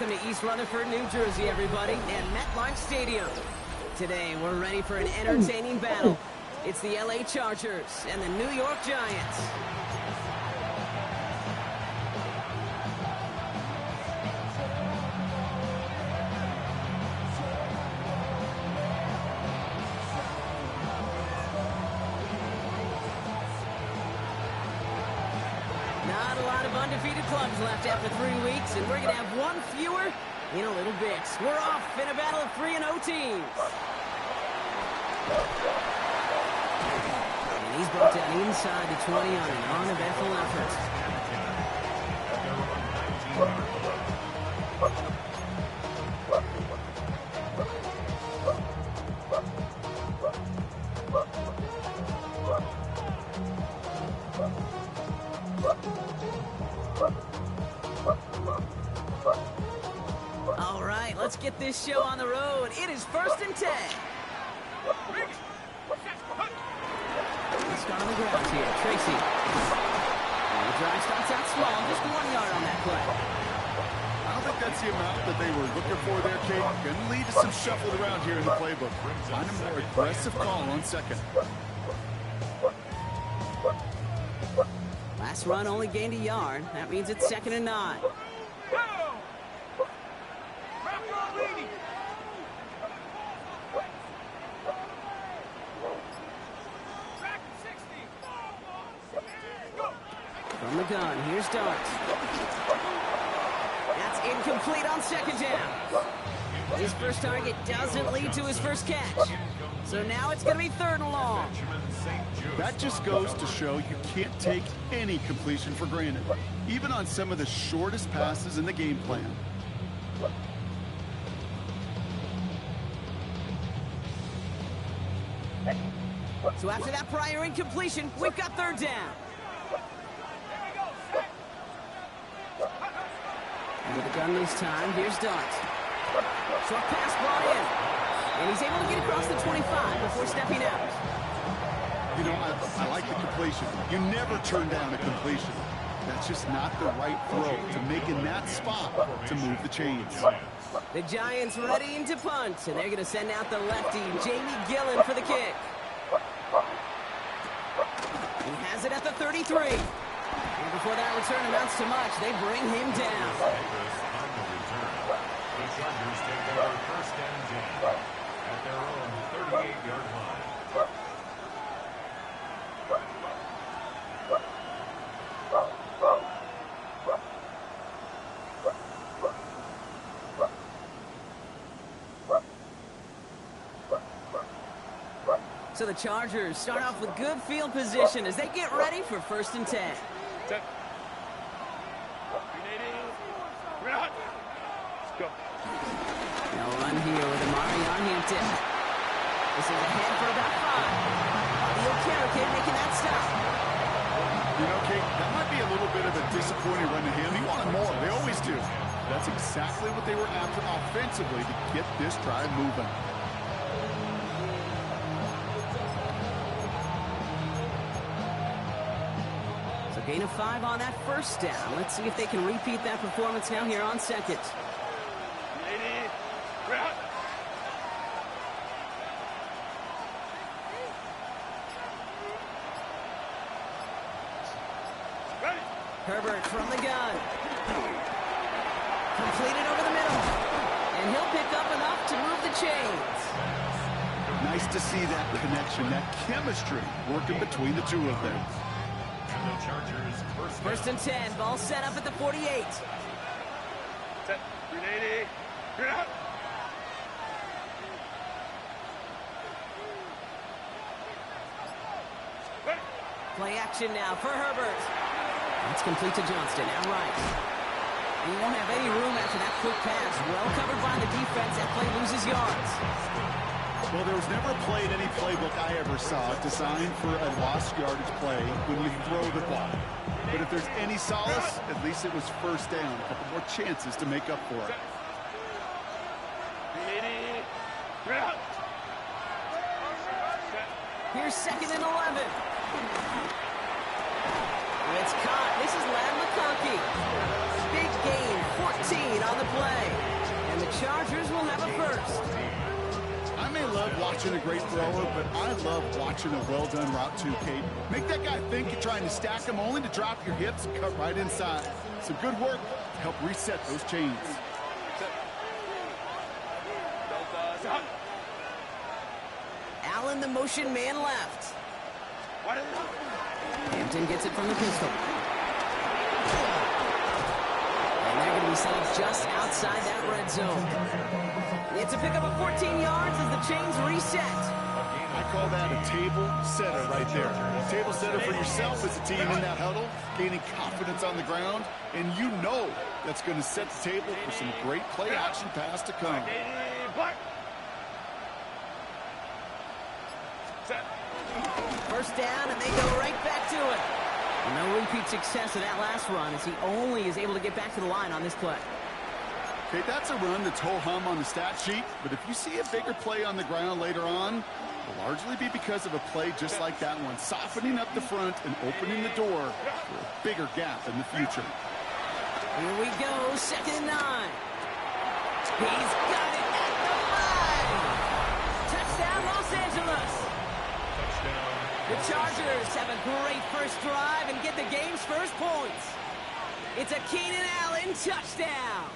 Welcome to East Rutherford, New Jersey, everybody, and MetLife Stadium. Today, we're ready for an entertaining battle. It's the LA Chargers and the New York Giants. Not a lot of undefeated clubs left after 3 weeks, and we're going to have one fewer in a little bit. We're off in a battle of 3-0 teams. And he's brought down inside the 20 on an uneventful effort. All right, let's get this show on the road. It is 1st and 10. Let's start on the ground here. Tracy. And the drive starts out small, just 1 yard on that play. I don't think that's the amount that they were looking for there, Kate. Going to lead to some shuffle around here in the playbook. Find a more aggressive call on second. Last run only gained a yard. That means it's 2nd and 9. From the gun, here's Dart. That's incomplete on 2nd down. His first target doesn't lead to his first catch. So now it's going to be 3rd and long. That just goes to show you can't take any completion for granted, even on some of the shortest passes in the game plan. So after that prior incompletion, we've got 3rd down. And with the gun this time, here's Dart. Short pass brought in. And he's able to get across the 25 before stepping out. You know, I like the completion. You never turn down a completion. That's just not the right throw to make in that spot to move the chains. The Giants readying to punt, and they're going to send out the lefty, Jamie Gillen, for the kick. He has it at the 33. And before that return amounts to much, they bring him down. The Chargers take over 1st and 10 at their own 38-yard line. So the Chargers start off with good field position as they get ready for 1st and 10. Set. Let's go. They'll run here with Amari on Hampton. This is ahead for about 5. Leo Carrican making that stop. You know, Kate, that might be a little bit of a disappointing run to him. He wanted more. They always do. That's exactly what they were after offensively to get this drive moving. Gain of 5 on that 1st down. Let's see if they can repeat that performance now here on 2nd. Herbert from the gun. Completed over the middle. And he'll pick up enough to move the chains. Nice to see that connection, that chemistry working between the two of them. And the Chargers 1st and 10, ball set up at the 48. Set. 380. Play action now for Herbert. It's complete to Johnston, outright. He won't have any room after that quick pass. Well covered by the defense. That play loses yards. Well, there was never a play in any playbook I ever saw designed for a lost yardage play when you throw the ball. But if there's any solace, at least it was 1st down. A couple more chances to make up for it. Here's 2nd and 11. It's caught. This is Ladd McConkey. Big gain, 14 on the play. Chargers will have a first. I may love watching a great thrower, but I love watching a well-done route too, Kate. Make that guy think you're trying to stack him only to drop your hips and cut right inside. Some good work to help reset those chains. Allen, the motion man left. Hampton gets it from the pistol. And they're going to be set up just outside that red zone. It's a pickup of 14 yards as the chains reset. I call that a table setter right there. A table setter for yourself as a team in that huddle, gaining confidence on the ground, and you know that's going to set the table for some great play action pass to come. First down, and they go right back to it. No repeat success of that last run as he only is able to get back to the line on this play. Okay, that's a run that's ho-hum on the stat sheet, but if you see a bigger play on the ground later on, it'll largely be because of a play just like that one, softening up the front and opening the door for a bigger gap in the future. Here we go, 2nd and 9. He's got it at the 5. Touchdown, Los Angeles. The Chargers have a great first drive and get the game's first points. It's a Keenan Allen touchdown.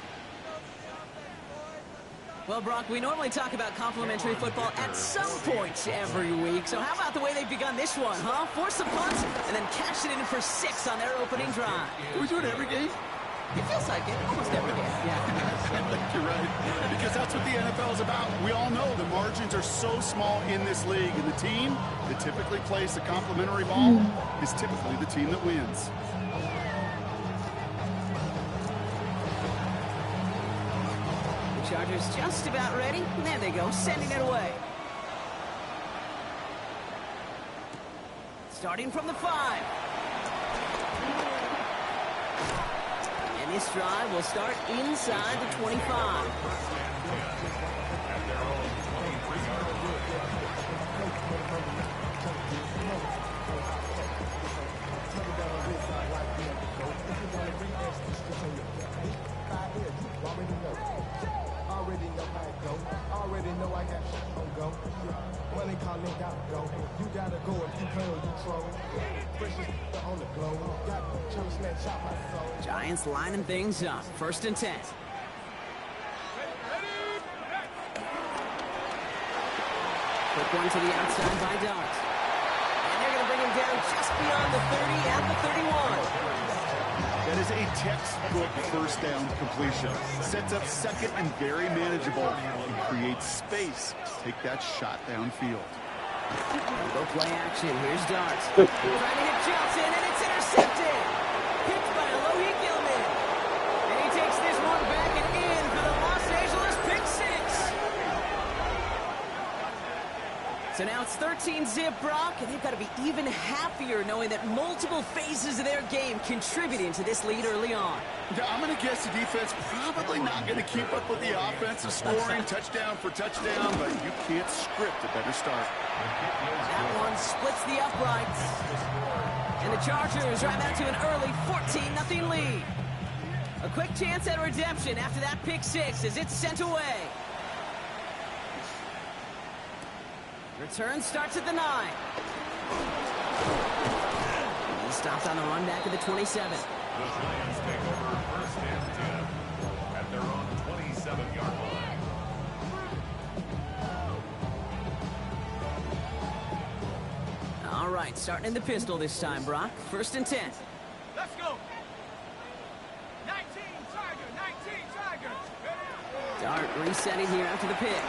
Well, Brock, we normally talk about complimentary football at some points every week. So how about the way they've begun this one, huh? Force a punt and then cash it in for 6 on their opening drive. Do we do it every game? It feels like it. Almost every game. Yeah. I think you're right. Because that's what the NFL is about. We all know the margins are so small in this league. And the team that typically plays the complimentary ball is typically the team that wins. Chargers just about ready. And there they go, sending it away. Starting from the 5. And this drive will start inside the 25. Already know I got shit on go. Money calling, gotta go. You gotta go if you play or you troll. Fresh on the globe. Got church snatch out my soul. Giants lining things up. 1st and 10. Quick one to the outside by Dart. And they're going to bring him down just beyond the 30 at the 31. That is a textbook first down completion. Sets up 2nd and very manageable and creates space to take that shot downfield. Go play action. Here's Dart. Trying to hit Johnson, and it's intercepted. Picked by Alohi Gilman. And he takes this one back and in for the Los Angeles pick 6. So now it's 13-zip, Brock, and they've got to be even happier knowing that multiple phases of their game contributing to this lead early on. Yeah, I'm going to guess the defense probably not going to keep up with the offensive scoring touchdown for touchdown, but you can't script a better start. That one splits the uprights. And the Chargers drive out to an early 14-0 lead. A quick chance at redemption after that pick 6 as it's sent away. Return starts at the 9. He stopped on the run back at the 27. The Giants take over 1st and 10 at their own 27-yard line. All right, starting in the pistol this time, Brock. 1st and 10. Let's go. 19 Tiger. Dart resetting here after the pick.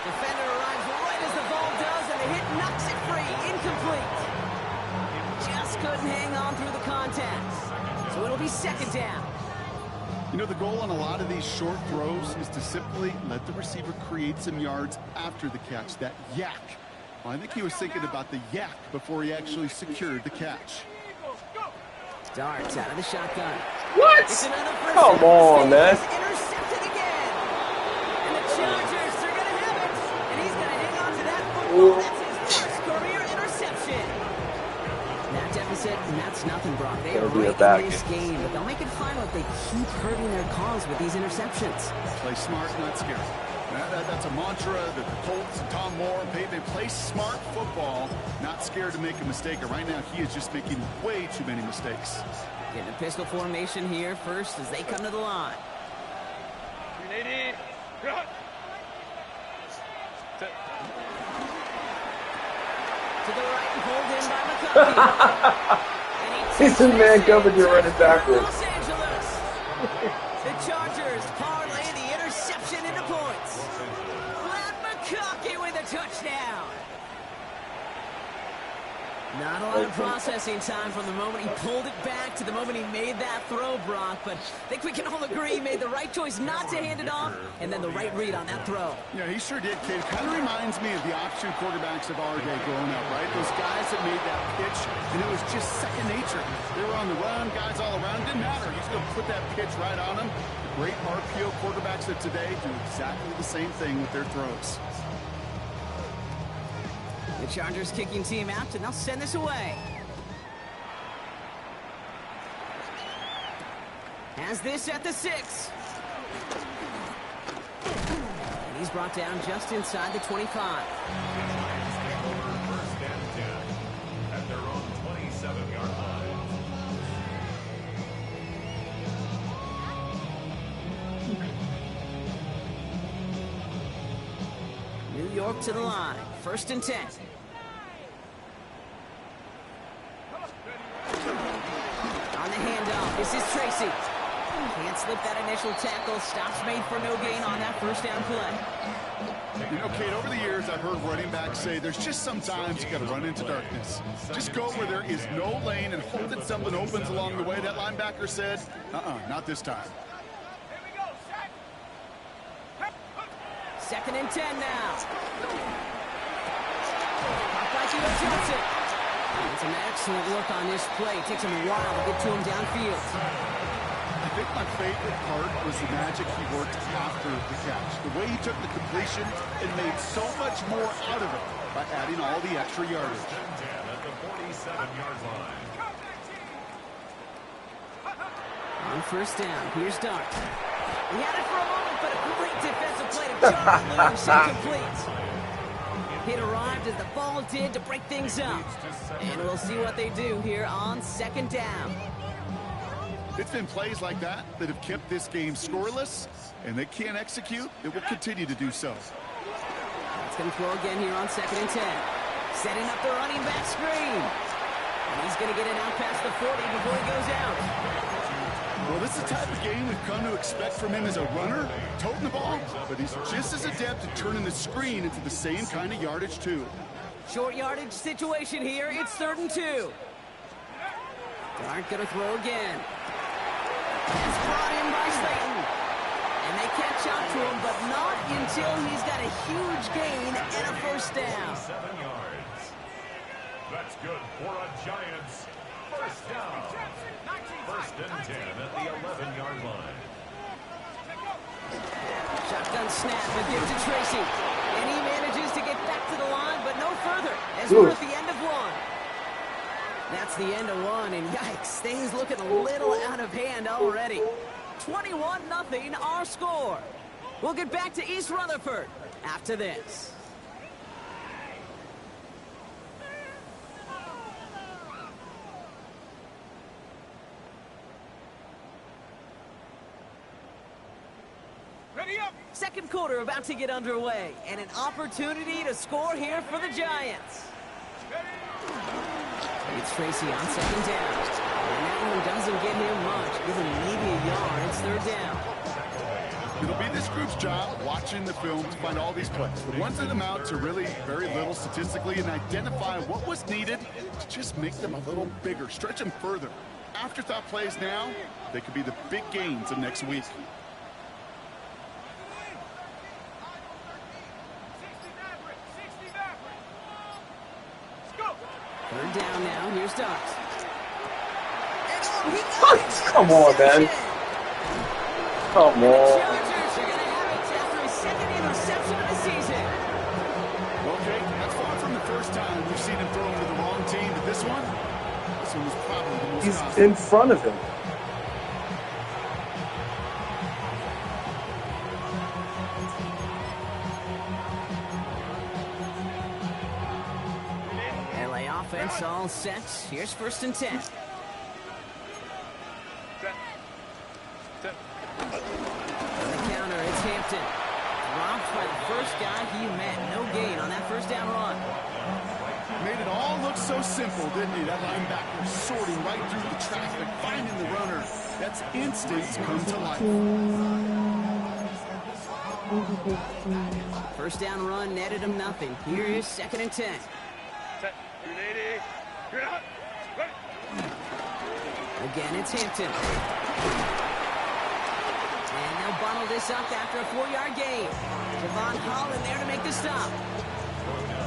Defender arrives right as the ball does, and the hit knocks it free. Incomplete. Just couldn't hang on through the contact. So it'll be 2nd down. You know, the goal on a lot of these short throws is to simply let the receiver create some yards after the catch, that yak. Well, I think he was thinking about the yak before he actually secured the catch. Darts out of the shotgun. What? It's another first Come down on, mistake. man. It's intercepted again. And the Chargers are going to have it. And he's going to hang on to that football. That's his first career interception. That deficit, and that's nothing, Brock. They going to be a right bad in this game. game, but they'll make it final if they keep hurting their cause with these interceptions. Play smart, not scared. That's a mantra that the Colts and Tom Moore, they play smart football, not scared to make a mistake. And right now, he is just making way too many mistakes. Getting a pistol formation here first as they come to the line. To the right and pulled in by McConkey. He's in man coverage, you're running backwards. Los Angeles. The Chargers parlay the interception into points. Matt McConkey with a touchdown. Not a lot of processing time from the moment he pulled it back to the moment he made that throw, Brock. But I think we can all agree he made the right choice not to hand it off, and then the right read on that throw. Yeah, he sure did, kid. Kind of reminds me of the option quarterbacks of our day growing up, right? Those guys that made that pitch, and it was just second nature. They were on the run, guys all around. Didn't matter. He's going to put that pitch right on them. The great RPO quarterbacks of today do exactly the same thing with their throws. The Chargers kicking team out, and they'll send this away. Has this at the 6. And he's brought down just inside the 25. First and 10 at their own 27-yard line. New York to the line. First and 10. On the handoff, this is Tracy. Can't slip that initial tackle. Stops made for no gain on that first down play. You know, Kate, over the years, I've heard running backs say there's just sometimes you got to run into darkness. Just go where there is no lane and hope that something opens along the way. That linebacker said, not this time. Second and 10 now. Johnson. It's an excellent look on this play. It takes him a while to get to him downfield. I think my favorite part was the magic he worked after the catch. The way he took the completion and made so much more out of it by adding all the extra yardage. At the 47-yard line. On first down, here's Dart. He had it for a moment, but a great defensive play to John Williams incomplete. It arrived as the ball did to break things up. And we'll see what they do here on second down. It's been plays like that that have kept this game scoreless, and they can't execute. It will continue to do so. It's going to throw again here on second and 10. Setting up the running back screen. And he's going to get it out past the 40 before he goes out. Well, this is the type of game we've come to expect from him as a runner, toting the ball, but he's just as adept at turning the screen into the same kind of yardage, too. Short yardage situation here. It's 3rd and 2. Dart going to throw again. It's brought in by Slayton. And they catch up to him, but not until he's got a huge gain and a first down. 7 yards. That's good for a Giants first down. First and 10 at the 11-yard line. Shotgun snap, but give to Tracy. And he manages to get back to the line, but no further, as we're at the end of one. That's the end of one, and yikes, things looking a little out of hand already. 21-0 our score. We'll get back to East Rutherford after this. Ready up. Second quarter about to get underway, and an opportunity to score here for the Giants. It's Tracy on second down. And that one doesn't get him much, give him maybe a yard. It's 3rd down. It'll be this group's job, watching the film, to find all these plays. The ones that amount to really very little statistically and identify what was needed to just make them a little bigger, stretch them further. Afterthought plays now, they could be the big gains of next week. Third down now. Here's Dart. Come on, man. Come The on. Chargers are going to have it after his 2nd interception of the season. Okay, that's far from the first time we've seen him throw into the wrong team, but this one was probably the most He's costly. in front of him. LA offense all set. Here's 1st and 10. On the counter, it's Hampton. Dropped by the first guy he met. No gain on that 1st down run. Made it all look so simple, didn't he? That linebacker sorting right through the traffic, finding the runner. That's instincts come to life. 1st down run netted him nothing. Here is 2nd and 10. Again, it's Hampton. And they'll bundle this up after a 4-yard gain. Javon Holland there to make the stop.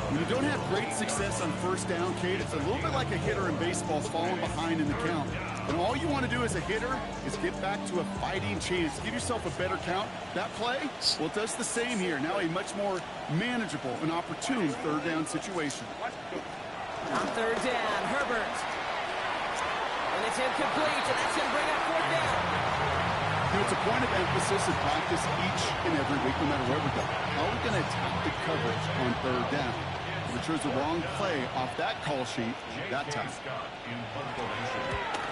When you don't have great success on 1st down, Kate, it's a little bit like a hitter in baseball falling behind in the count. And all you want to do as a hitter is get back to a fighting chance. Give yourself a better count. That play, well, it does the same here. Now a much more manageable and opportune 3rd down situation. On 3rd down, Herbert. And it's incomplete, and that's going to bring up 4th down. You know, it's a point of emphasis in practice each and every week, no matter where we go. How are we going to attack the coverage on 3rd down? We chose the wrong play off that call sheet that time.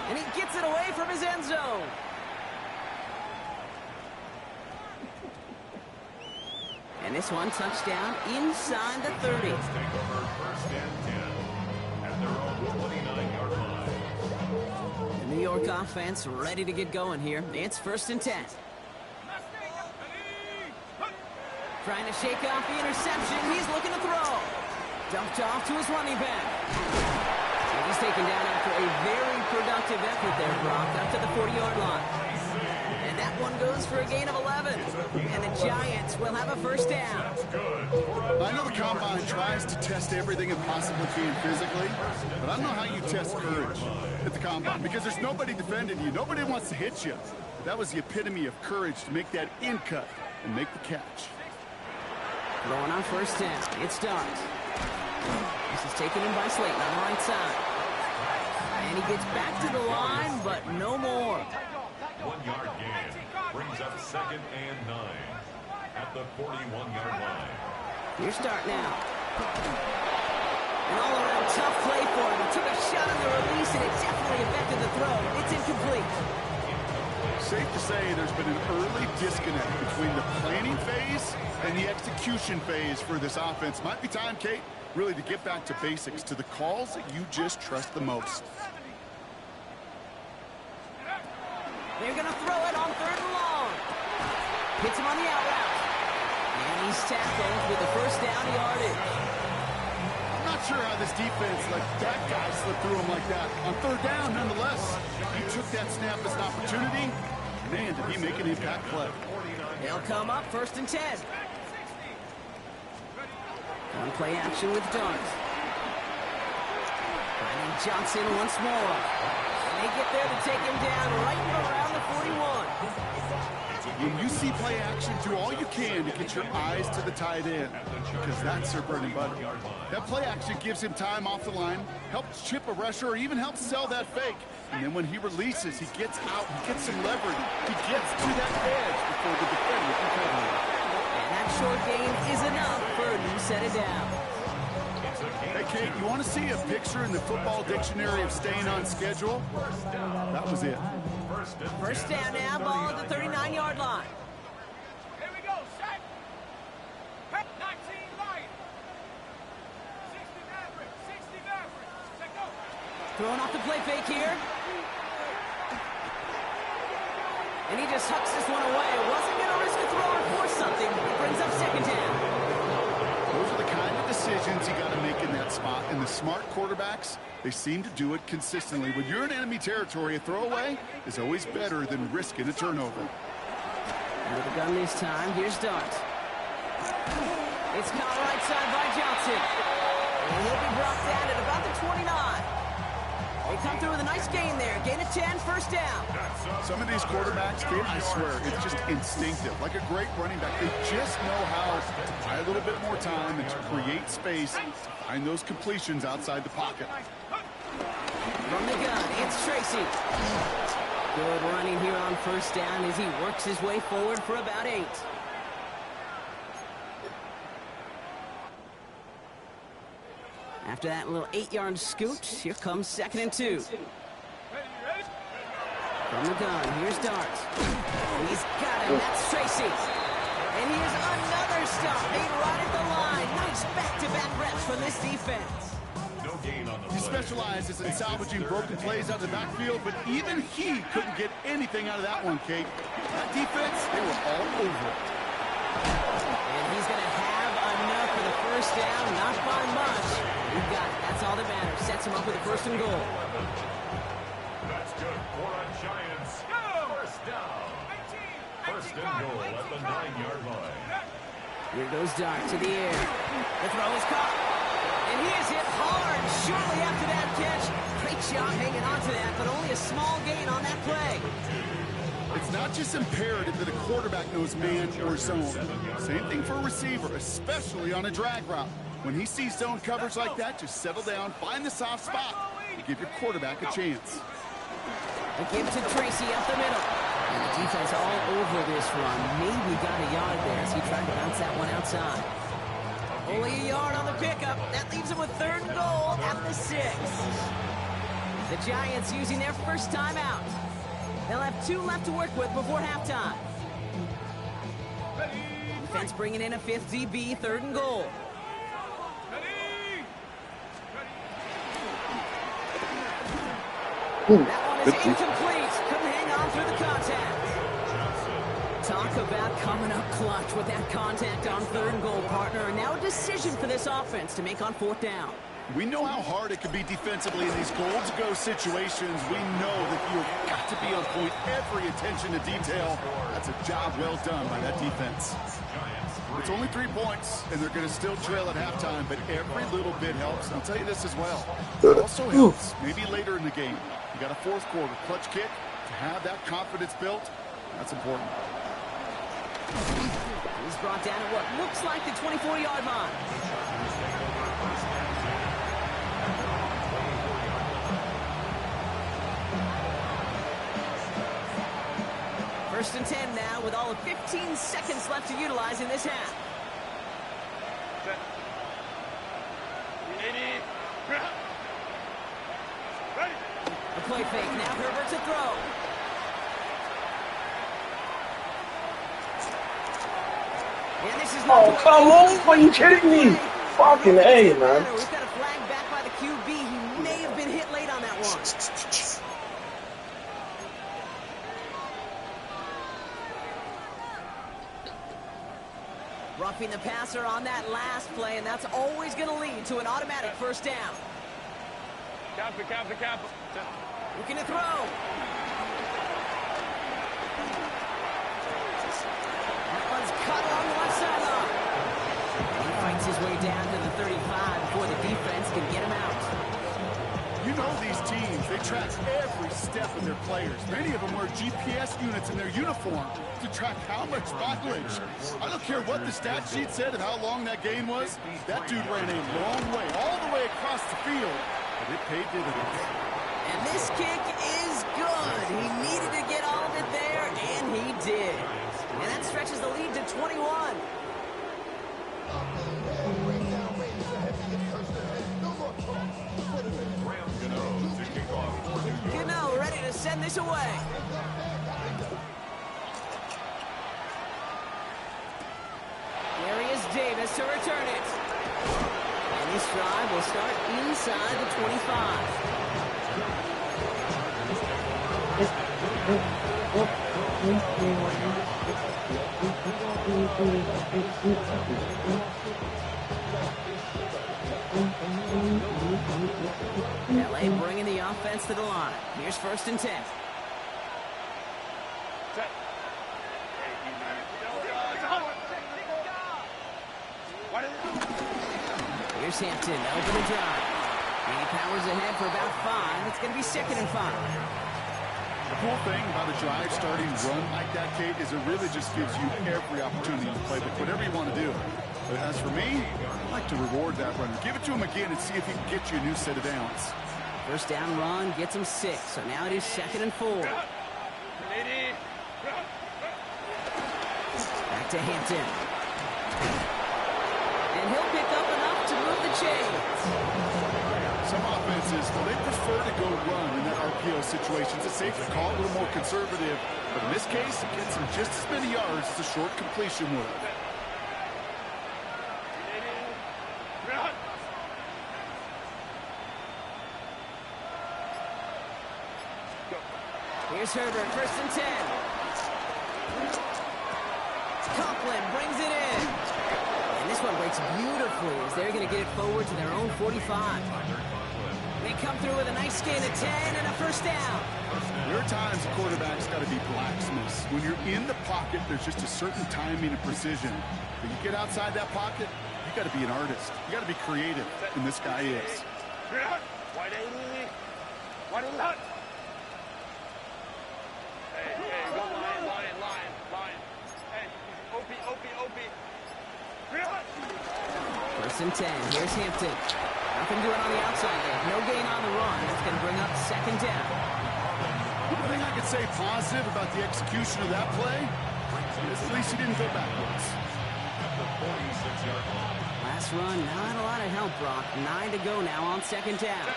And he gets it away from his end zone. And this one touchdown inside the 30. Take over 1st and 10 at their own 29-yard line. The New York offense ready to get going here. It's 1st and 10. Trying to shake off the interception. He's looking to throw. Dumped off to his running back. And he's taken down after a very productive effort there, Brock, up to the 40-yard line. And that one goes for a gain of 11. And the Giants will have a 1st down. I know the Combine tries to test everything it possibly can physically, but I don't know how you test courage at the Combine because there's nobody defending you. Nobody wants to hit you. That was the epitome of courage to make that in cut and make the catch. Throwing on 1st down. It starts. This is taken in by Slayton on the right side. And he gets back to the line, but no more. 1-yard gain brings up 2nd and 9 at the 41-yard line. Your start now. An all-around tough play for him. He took a shot on the release, and it definitely affected the throw. It's incomplete. Safe to say there's been an early disconnect between the planning phase and the execution phase for this offense. Might be time, Kate, really to get back to basics, to the calls that you just trust the most. They're going to throw it on 3rd and long. Hits him on the out route. And he's tackled with the 1st down yardage. I'm not sure how this defense let that guy slip through him like that. On 3rd down, nonetheless, he took that snap as an opportunity. Man, did he make an impact play. They'll come up 1st and 10. One play action with Darts. Finding Johnson once more. And they get there to take him down right around the 41. When you see play action, do all you can to get your eyes to the tight end, because that's their bread and butter. That play action gives him time off the line, helps chip a rusher, or even helps sell that fake. And then when he releases, he gets out, he gets some leverage. He gets to that edge before the defender can cover him. And that short gain is enough for a new set of downs. Hey, Kate, you want to see a picture in the football dictionary of staying on schedule? That was it. 1st down now, ball at the 39-yard line. Here we go, set. 19 Lions. 60 Mavericks, 60 Mavericks. Let go. Throwing off the play fake here. And he just hucks this one away. Wasn't going to risk a throw or force something. It brings up 2nd down. Those are the kind of decisions you got to make in that spot. And the smart quarterbacks, they seem to do it consistently. When you're in enemy territory, a throwaway is always better than risking a turnover. With the gun this time, here's Dart. It's caught right side by Johnson. And he'll be brought down at about the 29. They come through with a nice gain there. Gain of 10, 1st down. Some of these quarterbacks, Kate, I swear, it's just instinctive. Like a great running back, they just know how to buy a little bit more time and to create space, find those completions outside the pocket. From the gun, it's Tracy. Good running here on first down as he works his way forward for about 8. After that little 8-yard scoot, here comes 2nd and 2. From the gun, here's Dart. He's got him, that's Tracy. And here's another stop made right at the line. Nice back-to-back reps from this defense. No gain on the He play. specializes in salvaging broken plays out of the backfield, but even he couldn't get anything out of that one, Kate. That defense, they were all over it. And he's going to have enough for the first down, not by much. We've got it. That's all that matters. Sets him up with a 1st and goal. That's good for a Giants. First down. 1st and goal at the 9-yard line. Here goes Dart to the air. The throw is caught. And he is hit hard shortly after that catch. Great job hanging on to that, but only a small gain on that play. It's not just imperative that a quarterback knows man or zone. Same thing for a receiver, especially on a drag route. When he sees zone coverage like that, just settle down, find the soft spot, and give your quarterback a chance. A give to Tracy up the middle. And the defense all over this run. Maybe got a yard there as he tried to bounce that one outside. Only a yard on the pickup. That leaves him with 3rd and goal at the 6. The Giants using their first timeout. They'll have 2 left to work with before halftime. Defense bringing in a 5th DB, 3rd and goal. That one is incomplete. Couldn't hang on through the contact. Talk about coming up clutch with that contact on 3rd and goal, partner. Now a decision for this offense to make on 4th down. We know how hard it can be defensively in these goal-to-go situations. We know that you've got to be on point, every attention to detail. That's a job well done by that defense. It's only 3 points, and they're going to still trail at halftime, but every little bit helps. I'll tell you this as well. It also helps maybe later in the game. You got a 4th quarter clutch kick. To have that confidence built, that's important. He's brought down at what looks like the 24-yard line. First and 10 now with all of 15 seconds left to utilize in this half. The play fake. Now Herbert to throw. And this is Oh, come on. Are you kidding me? Fucking A, man. We've got a flag back by the QB. He may have been hit late on that one. Roughing the passer on that last play, and that's always going to lead to an automatic 1st down. Cap. Looking to throw. That one's cut along the left sideline. He fights his way down to the 35 before the defense can get him out. You know these teams, they track every step of their players. Many of them wear GPS units in their uniform to track how much mileage. I don't care what the stat sheet said and how long that gain was. That dude ran a long way, all the way across the field, but it paid dividends. And this kick is good. He needed to get all of it there, and he did. And that stretches the lead to 21. Gano ready to send this away. There is Davis to return it. And this drive will start inside the 25. LA bringing the offense to the line. Here's 1st and 10. Here's Hampton, open and drive. And he powers ahead for about 5. It's going to be 2nd and 5. The cool thing about a drive starting run like that, Kate, is it really just gives you every opportunity to play with whatever you want to do. But as for me, I like to reward that runner. Give it to him again and see if he can get you a new set of downs. First down run gets him 6. So now it is 2nd and 4. Back to Hampton. And he'll pick up enough to move the chains. Some offenses, well, they prefer to go run in that RPO situations. It's safe to call it a little more conservative. But in this case, it gets him just as many yards as a short completion would. Here's Herbert, 1st and 10. Conklin brings it in. And this one breaks beautifully as they're going to get it forward to their own 45. They come through with a nice gain of 10 and a 1st down. There are times a quarterback's got to be blacksmiths. When you're in the pocket, there's just a certain timing and precision. But you get outside that pocket, you got to be an artist. You got to be creative, and this guy is. First and 10. Here's Hampton. Nothing doing on the outside there. No gain on the run. That's going to bring up 2nd down. One thing I could say positive about the execution of that play is at least he didn't go backwards. Last run, not a lot of help, Brock. 9 to go now on 2nd down.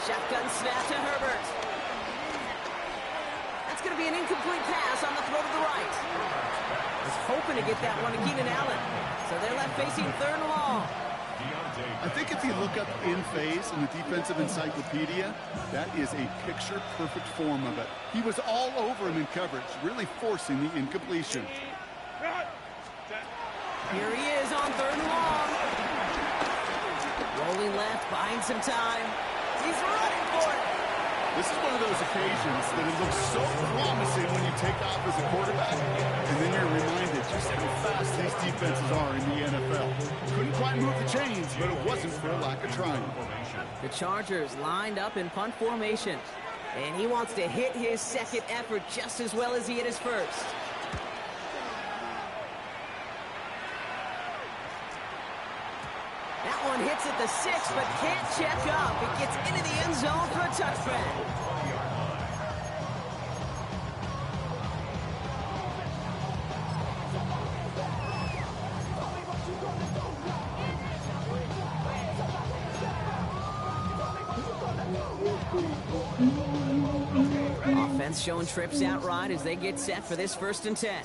Shotgun snap to Herbert. That's going to be an incomplete pass on the throw to the right. Was hoping to get that one to Keenan Allen. So they're left facing 3rd and long. I think if you look up in phase in the defensive encyclopedia, that is a picture-perfect form of it. He was all over him in coverage, really forcing the incompletion. Here he is on 3rd and long. Rolling left, buying some time. He's running for it. This is one of those occasions that it looks so promising when you take off as a quarterback, and then you're reminded just how fast these defenses are in the NFL. Couldn't quite move the chains, but it wasn't for a lack of trying. The Chargers lined up in punt formation, and he wants to hit his 2nd effort just as well as he hit his 1st. That one hits at the 6, but can't check up. It gets into the end zone for a touchback. Offense showing trips out right as they get set for this 1st and 10.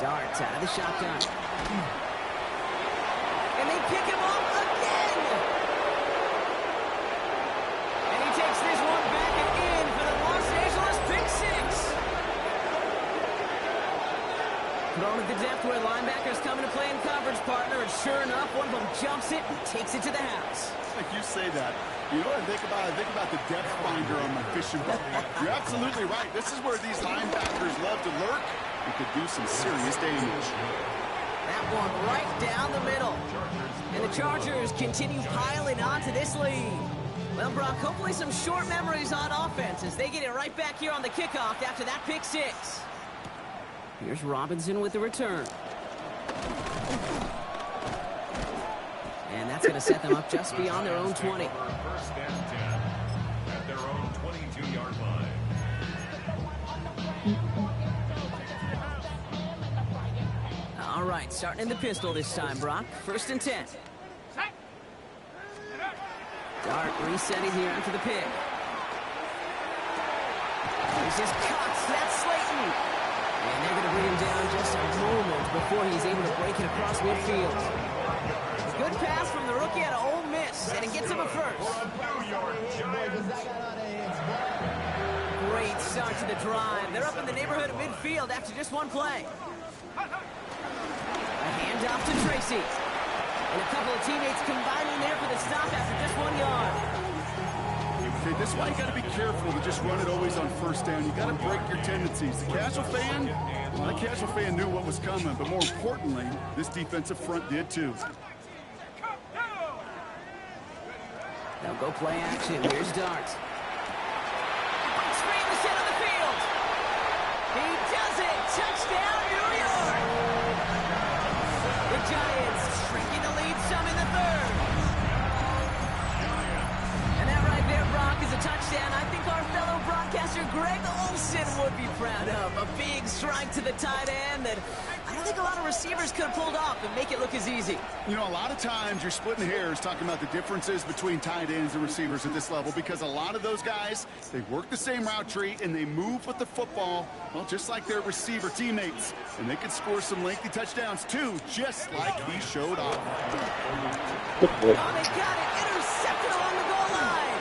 Darts out of the shotgun. And they pick him up again. And he takes this one back and in for the Los Angeles pick 6. Thrown at the depth where linebackers come into play in coverage, partner. And sure enough, one of them jumps it and takes it to the house. Like you say that. You know what I think about? I think about the depth finder on my fishing boat. You're absolutely right. This is where these linebackers love to lurk. It could do some serious damage. That one right down the middle. And the Chargers continue piling on to this lead. Well, Brock, hopefully some short memories on offense as they get it right back here on the kickoff after that pick 6. Here's Robinson with the return. And that's going to set them up just beyond their own 20. 1st and 10 at their own 22-yard line. All right, starting in the pistol this time, Brock. 1st and 10. Dart resetting here after the pick. Here's his cuts. That's Slayton. And they're going to bring him down just a moment before he's able to break it across midfield. A good pass from the rookie out of Ole Miss, and it gets him a 1st. Great start to the drive. They're up in the neighborhood of midfield after just one play. A handoff to Tracy. And a couple of teammates combining there for the stop after just 1 yard. Okay, this is why you got to be careful to just run it always on 1st down. You got to break your tendencies. The casual fan knew what was coming, but more importantly, this defensive front did too. They'll go play action. Here's Dart. Screen to center the field. He does it! Touchdown, New York! The Giants shrinking the lead some in the third. And that right there, Brock, is a touchdown I think our fellow broadcaster Greg Olsen would be proud of. A big strike to the tight end that I don't think a lot of receivers could have pulled off and make it look as easy. You know, a lot of times you're splitting hairs talking about the differences between tight ends and receivers at this level because a lot of those guys, they work the same route tree and they move with the football, well, just like their receiver teammates. And they can score some lengthy touchdowns, too, just like he showed off. Oh, they got it. Intercepted along the goal line.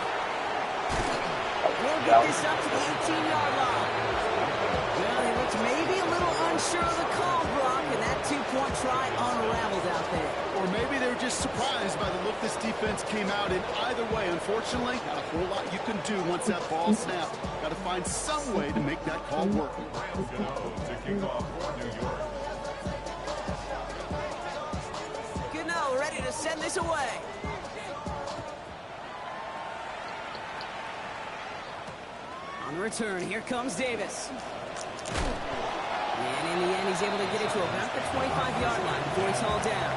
We'll get this up to the 18-yard line. Well, they looked maybe a little unsure of the call, Brock, and that two-point try unraveled out there. Or maybe they were just surprised by the look this defense came out in. Either way, unfortunately, not a whole lot you can do once that ball snapped. Got to find some way to make that call work. Rams to kick off for New York. Good know, ready to send this away. On the return, here comes Davis. And in the end, he's able to get it to about the 25-yard line before he's hauled down.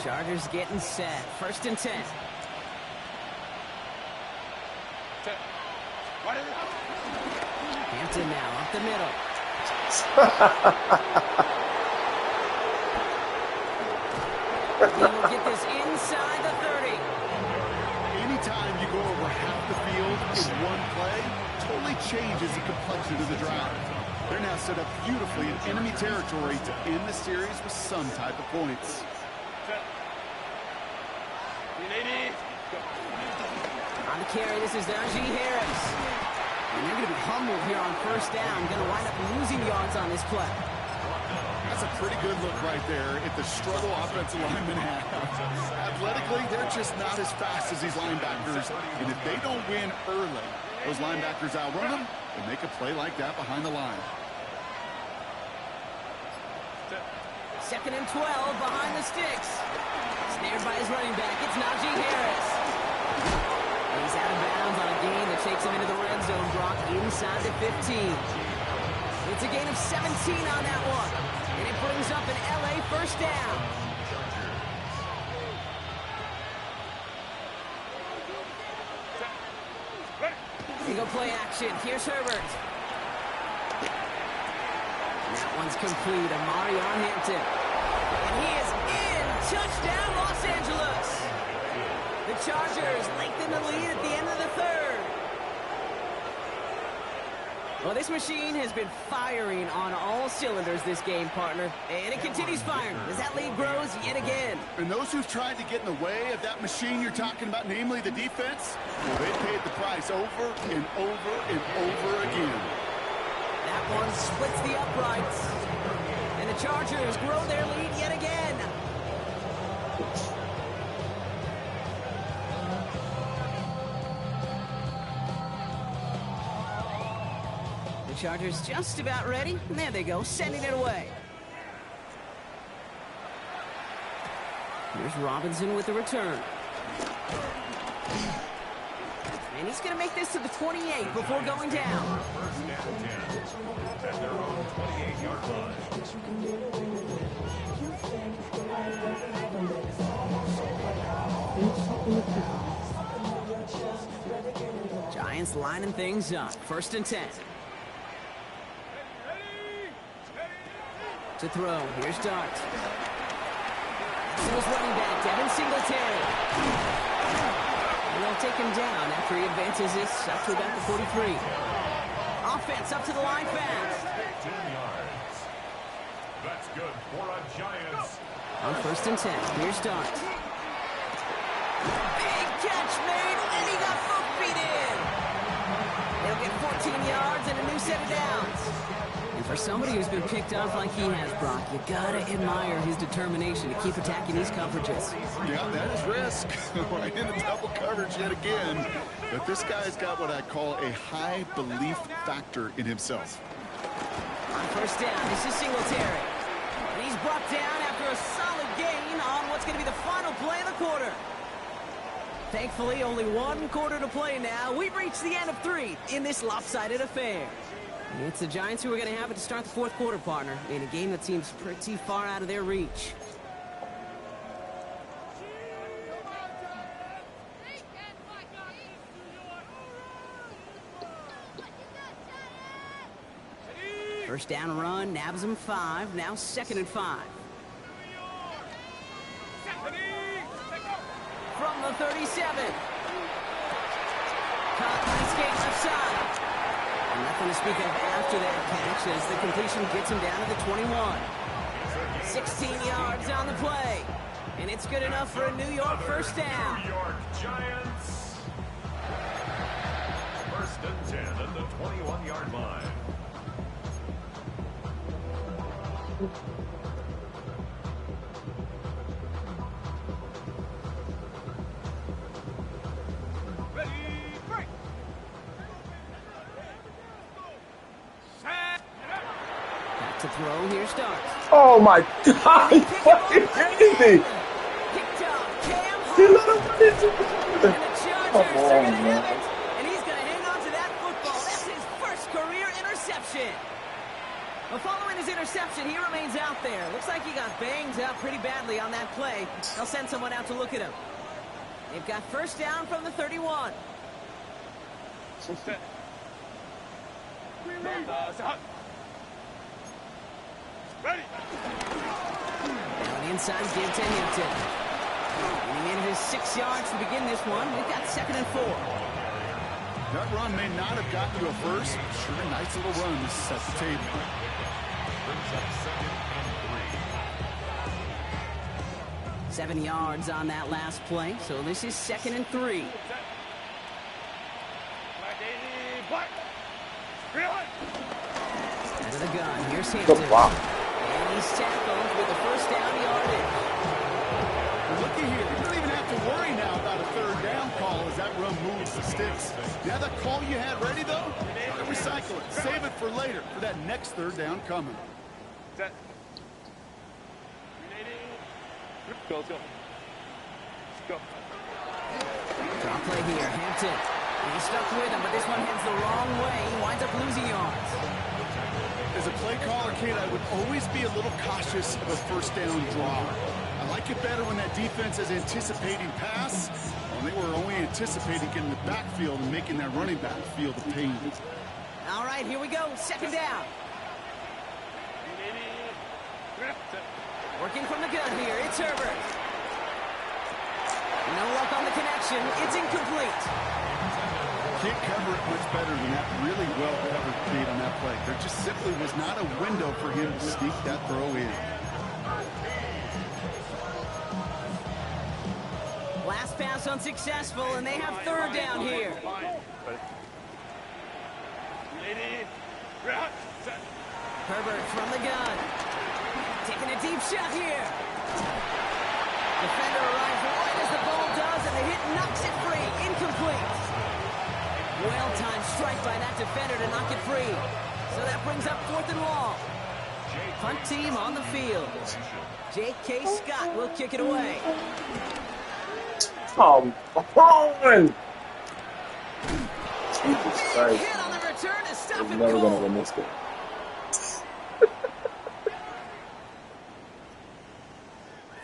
Chargers getting set. 1st and 10. Hampton now up the middle. He will get this inside the 30. Anytime you go over half the field in one play, totally changes the complexion of the drive. They're now set up beautifully in enemy territory to end the series with some type of points. On the carry, this is Najee Harris. And they're going to be humbled here on 1st down. Going to wind up losing yards on this play. That's a pretty good look right there at the struggle offensive linemen have. Athletically, they're just not as fast as these linebackers. And if they don't win early, those linebackers outrun them and make a play like that behind the line. 2nd and 12 behind the sticks. Snared by his running back. It's Najee Harris. He's out of bounds on a gain that takes him into the red zone, Brock, inside the 15. It's a gain of 17 on that one. And it brings up an LA 1st down. Eagle play action. Here's Herbert. That one's complete. Amari on Hampton. And he is in. Touchdown, Los Angeles. The Chargers lengthen the lead at the end of the 3rd. Well, this machine has been firing on all cylinders this game, partner. And it continues firing as that lead grows yet again. And those who've tried to get in the way of that machine you're talking about, namely the defense, well, they paid the price over and over and over again. That one splits the uprights. And the Chargers grow their lead yet again. The Chargers just about ready. And there they go, sending it away. Here's Robinson with the return. And he's going to make this to the 28 before going down. 1st and 10 at their own 28-yard line. Giants lining things up. 1st and 10. To throw. Here's Dart. His running back, Devin Singletary. And they'll take him down after he advances this up to about the 43. Offense up to the line fast. 15 yards. That's good for a Giants. On 1st and 10, here's Dart. Big catch made, and he got both feet in. They'll get 14 yards and a new set of downs. And for somebody who's been picked off like he has, Brock, you gotta admire his determination to keep attacking these coverages. Yeah, that is risk. Right in the double coverage yet again. But this guy's got what I call a high belief factor in himself. On 1st down, this is Singletary. And he's brought down after a solid gain on what's going to be the final play of the quarter. Thankfully, only one quarter to play now. We've reached the end of 3 in this lopsided affair. It's the Giants who are going to have it to start the fourth quarter, partner, in a game that seems pretty far out of their reach. First down run, nabs him 5, now 2nd and 5. From the 37. Caught by skate left side. And nothing to speak of after that catch as the completion gets him down to the 21. 16 yards on the play. And it's good enough for a New York first down. New York Giants. First and 10 at the 21-yard line. To throw, here starts. Oh my God, he fucking hated me. Picked up, Cam He Hunt. let him run into And the Chargers are going to man. have it. And he's going to hang on to that football. That's his first career interception. Well, following his interception, he remains out there. Looks like he got banged up pretty badly on that play. They'll send someone out to look at him. They've got first down from the 31. Ready. Now an inside give to Hampton. And he made his 6 yards to begin this one. We've got 2nd and 4. That run may not have gotten you a first. Sure, a nice little run to set the table. Brings up 2nd and 3. 7 yards on that last play. So this is 2nd and 3. Out of the gun. Here's Hampton. Good block. And he's tackled with the first down yardage. Looky here, you don't even have to worry now about a third down call as that run moves the sticks. Now that call you had ready, though, try to recycle it. Save it for later, for that next third down coming. Set. Go. Go. Draw play here. Hampton. He's stuck with him, but this one heads the wrong way. He winds up losing yards. As a play caller, Kate, I would always be a little cautious of a first down draw. I like it better when that defense is anticipating pass, when they were only anticipating getting the backfield and making that running back feel the pain. All right, here we go. 2nd down. Working from the gun here. It's Herbert. No luck on the connection. It's incomplete. Can't cover it much better than that really well-covered feed on that play. There just simply was not a window for him to sneak that throw in. Last pass unsuccessful, and they have 3rd down here. Herbert from the gun. Taking a deep shot here. Defender arrives right as the ball does, and the hit knocks it free. Incomplete. Well-timed strike by that defender to knock it free. So that brings up 4th and long. Punt team on the field. J.K. Scott will kick it away. Come on! Jesus Christ. Hit on the return to stop I'm and never goal. going to win this game.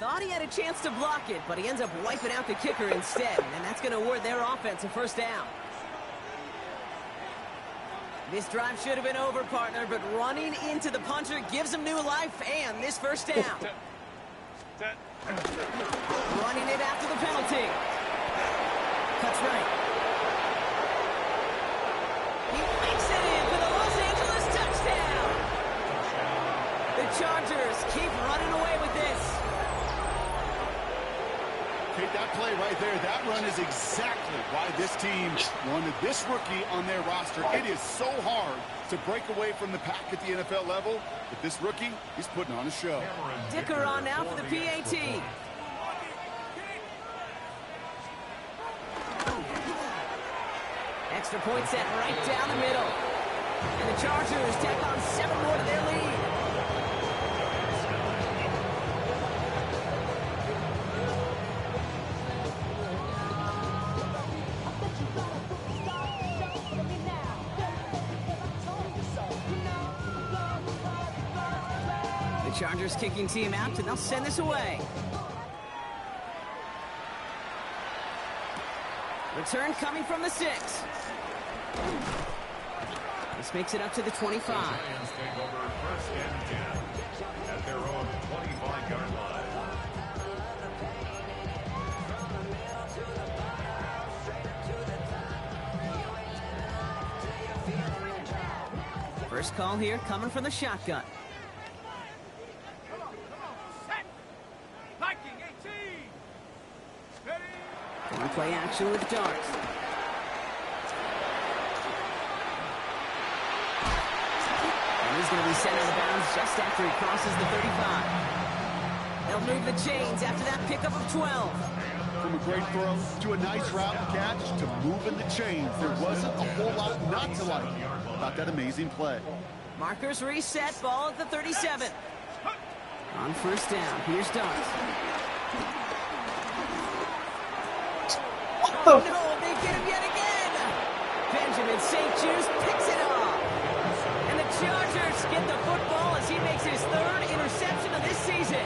Thought he had a chance to block it, but he ends up wiping out the kicker instead, and that's going to award their offense a first down. This drive should have been over, partner, but running into the punter gives him new life and this first down. Running it after the penalty. Cuts right. He makes it in for the Los Angeles touchdown. The Chargers keep running away with this. Okay, that play right there, that run is exactly why this team wanted this rookie on their roster. It is so hard to break away from the pack at the NFL level, but this rookie, he's putting on a show. Dicker on now for the PAT. Extra point set right down the middle. And the Chargers tack on 7 more to their lead. The Chargers kicking team out, and they'll send this away. Return coming from the 6. This makes it up to the 25. The Giants take over 1st and 10 at their own 25-yard line. First call here coming from the shotgun. One play action with darts. And he's going to be sent out of bounds just after he crosses the 35. They'll move the chains after that pickup of 12. From a great throw to a nice route catch to moving the chains. There wasn't a whole lot not to like about that amazing play. Markers reset, ball at the 37. On first down, here's Darts. Oh no, they get him yet again! Benjamin St. Juice picks it off. And the Chargers get the football as he makes his 3rd interception of this season.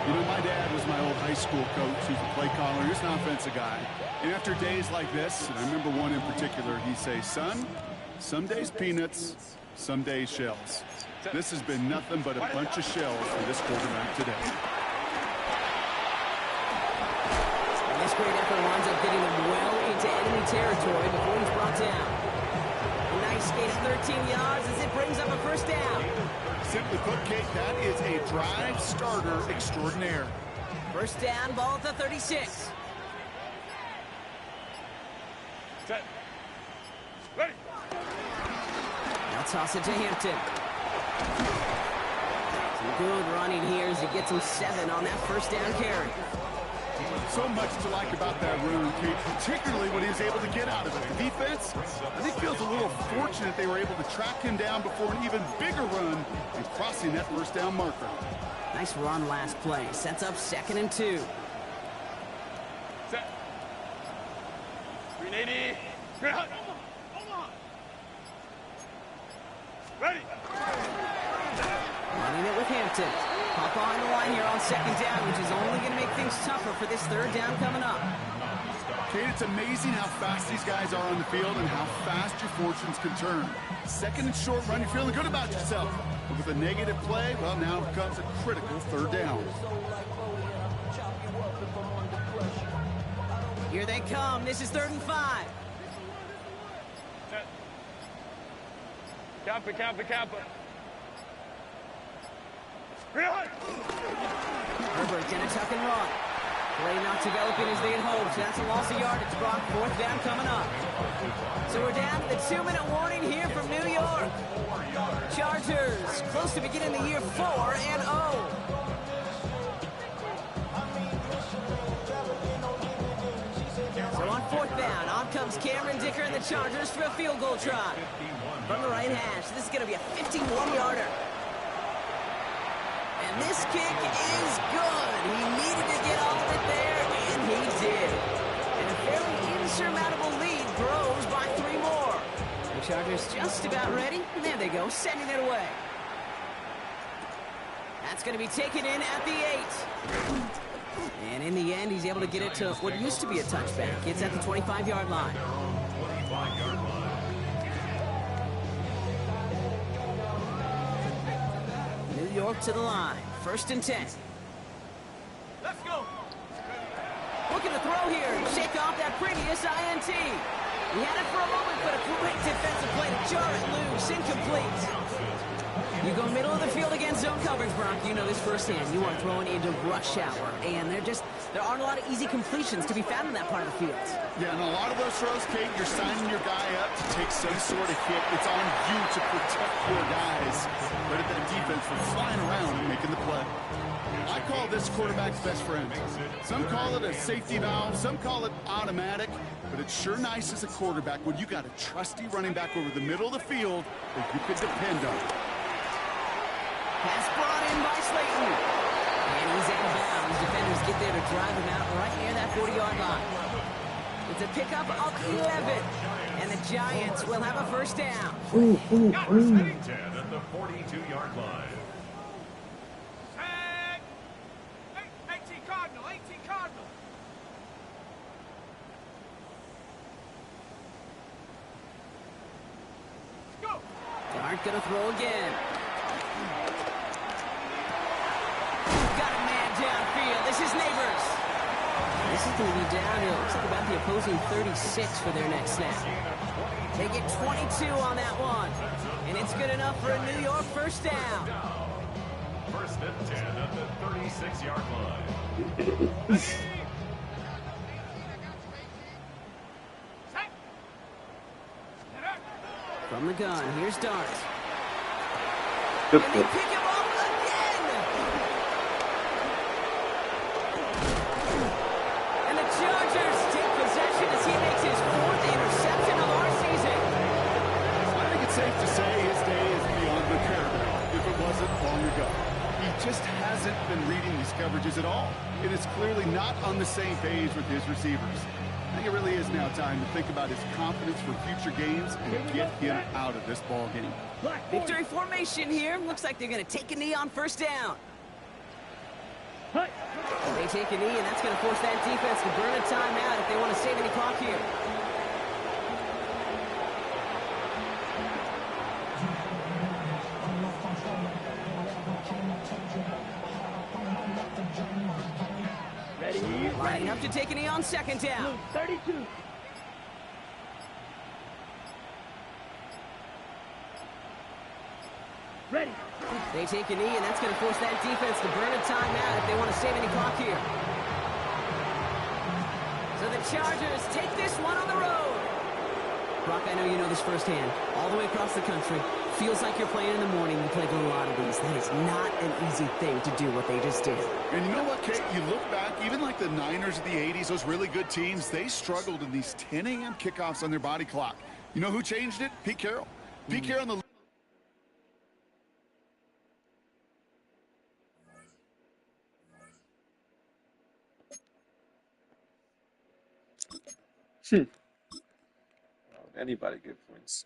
You know, my dad was my old high school coach. He's a play caller. He's an offensive guy. And after days like this, and I remember one in particular, he'd say, son, some days peanuts, some days shells. This has been nothing but a bunch of shells for this quarterback today. And this great effort winds up getting him well into enemy territory before he's brought down. A nice gain of 13 yards as it brings up a first down. Simply put, Kate, that is a drive starter extraordinaire. First down, ball at the 36. Set. Ready. Now toss it to Hampton. Some good running here as he gets him 7 on that first down carry. So much to like about that run, Kate, particularly when he was able to get out of it. The defense, I think, feels a little fortunate they were able to track him down before an even bigger run and crossing that first down marker. Nice run last play. Sets up 2nd and 2. Set. 380. Ready. Running it with Hampton. Pop on the line here on 2nd down, which is only going to make things tougher for this 3rd down coming up. Kate, it's amazing how fast these guys are on the field and how fast your fortunes can turn. 2nd and short run, you're feeling good about yourself. But with a negative play, well, now comes a critical 3rd down. Here they come. This is 3rd and 5. Set. Kappa, kappa, kappa. Herbert gonna tuck and run. Play not developing as they had hoped. That's a loss of yardage. Brock, 4th down coming up. So we're down to the 2-minute warning here from New York. Chargers close to beginning the year 4-0. So on 4th down, on comes Cameron Dicker and the Chargers for a field goal try. From the right hash, this is going to be a 51-yarder. And this kick is good. He needed to get all of it there, and he did. And a fairly insurmountable lead grows by 3 more. The Chargers just about ready, and there they go, sending it away. That's going to be taken in at the 8. And in the end, he's able to get it to what used to be a touchback. It's at the 25-yard line. 25-yard line. New York to the line. 1st and 10. Let's go. Looking to throw here. Shake off that previous INT. He had it for a moment, but a great defensive play to jar it loose. Incomplete. You go middle of the field against zone coverage, Brock. You know this firsthand. You are throwing into rush hour, and there aren't a lot of easy completions to be found in that part of the field. Yeah, and a lot of those throws, Kate, you're signing your guy up to take some sort of hit. It's on you to protect your guys. Credit that defense for flying around and making the play. I call this quarterback's best friend. Some call it a safety valve, some call it automatic, but it's sure nice as a quarterback when you got a trusty running back over the middle of the field that you can depend on. Pass brought in by Slayton. And he's out of bounds. Defenders get there to drive him out right near that 40-yard line. It's a pickup of 11. And the Giants will have a first down. First and 10 at the 42-yard line. aren't going to throw again. Got a man downfield. This is Neighbors. This is going to be downhill. Looks like about the opposing 36 for their next snap. They get 22 on that one. And it's good enough for a New York first down. First and 10 at the 36-yard line. From the gun, here's Dart. Good And they play. pick him up again! And the Chargers take possession as he makes his 4th interception of our season. I think it's safe to say his day is beyond repair now, if it wasn't long ago. He just hasn't been reading these coverages at all, and is clearly not on the same page with his receivers. I think it really is now time to think about his confidence for future games and get him out of this ball game. Victory formation here. Looks like they're going to take a knee on first down. They take a knee, and that's going to force that defense to burn a timeout if they want to save any clock here. Lining up to take a knee on second down. 32. Ready. They take a knee, and that's going to force that defense to burn a timeout if they want to save any clock here. So the Chargers take this one on the road. Brock, I know you know this firsthand. All the way across the country. Feels like you're playing in the morning. You play a lot of these. That is not an easy thing to do what they just did. And you know what, Kate? You look back, even like the Niners of the 80s, those really good teams, they struggled in these 10 a.m. kickoffs on their body clock. You know who changed it? Pete Carroll. Pete Carroll on the Anybody get points?